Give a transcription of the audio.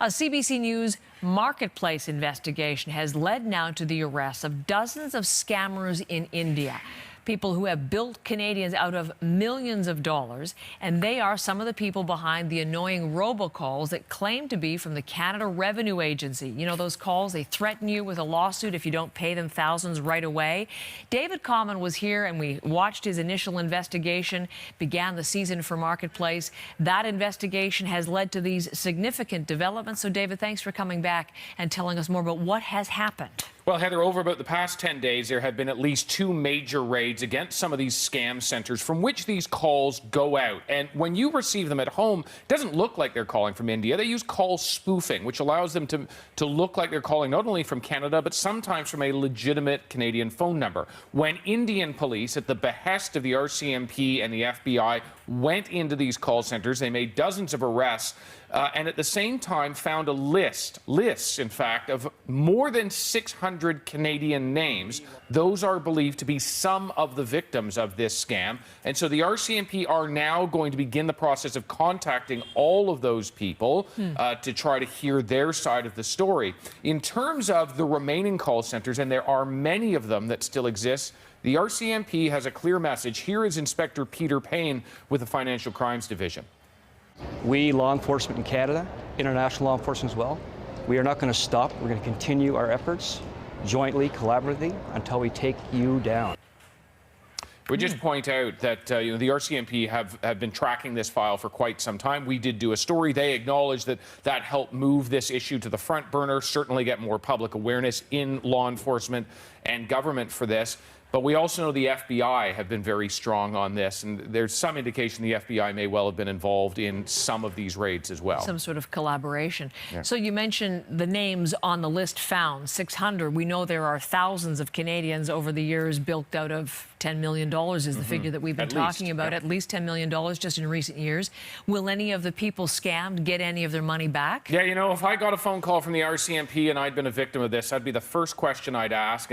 A CBC News marketplace investigation has led now to the arrest of dozens of scammers in India. People who have built Canadians out of millions of dollars, and they are some of the people behind the annoying robocalls that claim to be from the Canada Revenue Agency. You know those calls, they threaten you with a lawsuit if you don't pay them thousands right away. David Common was here and we watched his initial investigation, began the season for Marketplace. That investigation has led to these significant developments. So David, thanks for coming back and telling us more about what has happened. Well, Heather, over about the past 10 days, there have been at least 2 major raids against some of these scam centers from which these calls go out. And when you receive them at home, it doesn't look like they're calling from India. They use call spoofing, which allows them to look like they're calling not only from Canada, but sometimes from a legitimate Canadian phone number. When Indian police, at the behest of the RCMP and the FBI, went into these call centers, they made dozens of arrests, and at the same time found lists, in fact, of more than 600 Canadian names. Those are believed to be some of the victims of this scam. And so the RCMP are now going to begin the process of contacting all of those people to try to hear their side of the story. In terms of the remaining call centers, and there are many of them that still exist, the RCMP has a clear message. Here is Inspector Peter Payne with the Financial Crimes Division. We, law enforcement in Canada, international law enforcement as well, we are not going to stop. We're going to continue our efforts jointly, collaboratively, until we take you down. We just point out that the RCMP have been tracking this file for quite some time. We did do a story. They acknowledge that helped move this issue to the front burner, certainly get more public awareness in law enforcement and government for this. But we also know the FBI have been very strong on this, and there's some indication the FBI may well have been involved in some of these raids as well. Some sort of collaboration. Yeah. So you mentioned the names on the list found, 600. We know there are thousands of Canadians over the years built out of $10 million is the figure that we've been talking about, at least $10 million just in recent years. Will any of the people scammed get any of their money back? Yeah, if I got a phone call from the RCMP and I'd been a victim of this, that'd be the first question I'd ask.